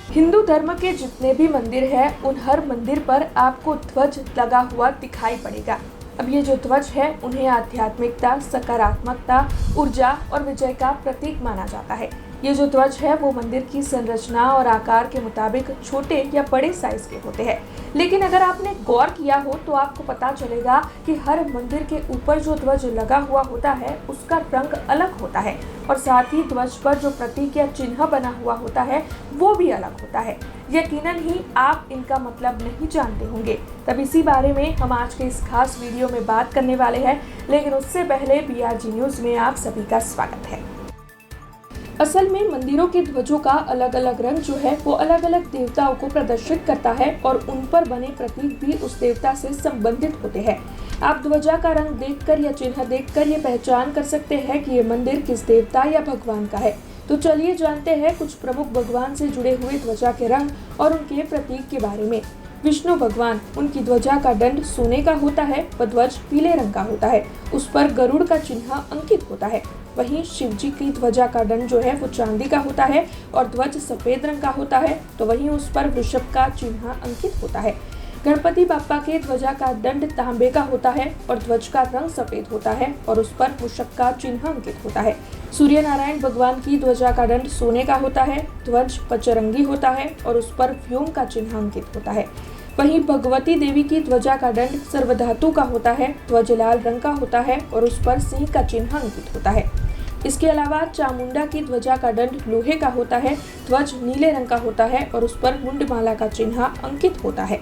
हिंदू धर्म के जितने भी मंदिर हैं, उन हर मंदिर पर आपको ध्वज लगा हुआ दिखाई पड़ेगा। अब ये जो ध्वज है, उन्हें आध्यात्मिकता, सकारात्मकता, ऊर्जा और विजय का प्रतीक माना जाता है। ये जो ध्वज है वो मंदिर की संरचना और आकार के मुताबिक छोटे या बड़े साइज के होते हैं, लेकिन अगर आपने गौर किया हो तो आपको पता चलेगा कि हर मंदिर के ऊपर जो ध्वज लगा हुआ होता है उसका रंग अलग होता है और साथ ही ध्वज पर जो प्रतीक या चिन्ह बना हुआ होता है वो भी अलग होता है। यकीनन ही आप इनका मतलब नहीं जानते होंगे, तब इसी बारे में हम आज के इस खास वीडियो में बात करने वाले हैं। लेकिन उससे पहले BRG न्यूज में आप सभी का स्वागत है। असल में मंदिरों के ध्वजों का अलग अलग रंग जो है वो अलग अलग देवताओं को प्रदर्शित करता है और उन पर बने प्रतीक भी उस देवता से संबंधित होते हैं। आप ध्वजा का रंग देखकर या चिन्ह देखकर ये पहचान कर सकते हैं कि ये मंदिर किस देवता या भगवान का है। तो चलिए जानते हैं कुछ प्रमुख भगवान से जुड़े हुए ध्वजा के रंग और उनके प्रतीक के बारे में। विष्णु भगवान, उनकी ध्वजा का दंड सोने का होता है व ध्वज पीले रंग का होता है। उस पर गरुड़ का चिन्ह अंकित होता है। वहीं शिव जी की ध्वजा का दंड जो है वो चांदी का होता है और ध्वज सफेद रंग का होता है, तो वहीं उस पर वृषभ का चिन्ह अंकित होता है। गणपति बाप्पा के ध्वजा का दंड तांबे का होता है और ध्वज का रंग सफेद होता है और उस पर मूषक का चिन्ह अंकित होता है। सूर्य नारायण भगवान की ध्वजा का दंड सोने का होता है, ध्वज पचरंगी होता है और उस पर व्योम का चिन्ह अंकित होता है। वहीं भगवती देवी की ध्वजा का दंड सर्वधातु का होता है, ध्वज लाल रंग का होता है और उस पर सिंह का चिन्ह अंकित होता है। इसके अलावा चामुंडा की ध्वजा का दंड लोहे का होता है, ध्वज नीले रंग का होता है और उस पर मुंडमाला का चिन्ह अंकित होता है।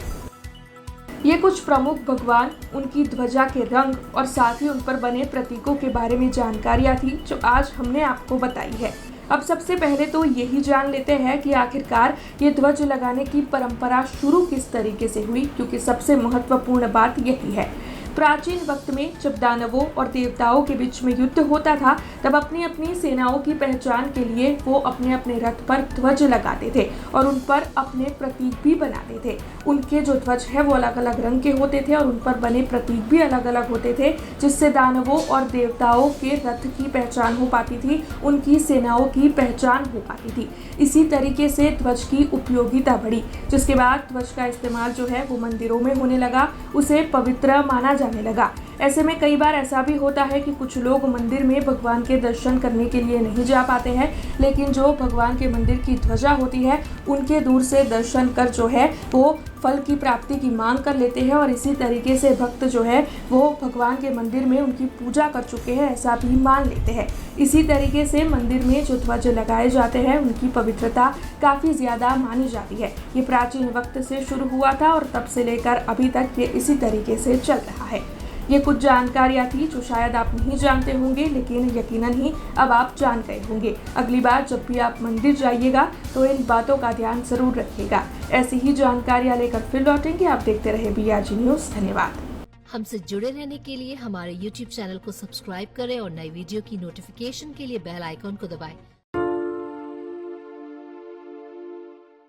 ये कुछ प्रमुख भगवान, उनकी ध्वजा के रंग और साथ ही उन पर बने प्रतीकों के बारे में जानकारियां थी जो आज हमने आपको बताई है। अब सबसे पहले तो यही जान लेते हैं कि आखिरकार ये ध्वज लगाने की परंपरा शुरू किस तरीके से हुई, क्योंकि सबसे महत्वपूर्ण बात यही है। प्राचीन वक्त में जब दानवों और देवताओं के बीच में युद्ध होता था, तब अपनी अपनी सेनाओं की पहचान के लिए वो अपने अपने रथ पर ध्वज लगाते थे और उन पर अपने प्रतीक भी बनाते थे। उनके जो ध्वज है वो अलग अलग रंग के होते थे और उन पर बने प्रतीक भी अलग अलग होते थे, जिससे दानवों और देवताओं के रथ की पहचान हो पाती थी, उनकी सेनाओं की पहचान हो पाती थी। इसी तरीके से ध्वज की उपयोगिता बढ़ी, जिसके बाद ध्वज का इस्तेमाल जो है वो मंदिरों में होने लगा, उसे पवित्र माना जाने लगा। ऐसे में कई बार ऐसा भी होता है कि कुछ लोग मंदिर में भगवान के दर्शन करने के लिए नहीं जा पाते हैं, लेकिन जो भगवान के मंदिर की ध्वजा होती है उनके दूर से दर्शन कर जो है वो फल की प्राप्ति की मांग कर लेते हैं और इसी तरीके से भक्त जो है वो भगवान के मंदिर में उनकी पूजा कर चुके हैं, ऐसा भी मान लेते हैं। इसी तरीके से मंदिर में जो ध्वज लगाए जाते हैं उनकी पवित्रता काफ़ी ज़्यादा मानी जाती है। ये प्राचीन वक्त से शुरू हुआ था और तब से लेकर अभी तक ये इसी तरीके से चल रहा है। ये कुछ जानकारियाँ थी जो शायद आप नहीं जानते होंगे, लेकिन यकीनन ही अब आप जान गए होंगे। अगली बार जब भी आप मंदिर जाइएगा तो इन बातों का ध्यान जरूर रखिएगा। ऐसी ही जानकारियाँ लेकर फिर लौटेंगे। आप देखते रहे BRG न्यूज़। धन्यवाद। हमसे जुड़े रहने के लिए हमारे YouTube चैनल को सब्सक्राइब करें और नई वीडियो की नोटिफिकेशन के लिए बेल आइकॉन को दबाएं।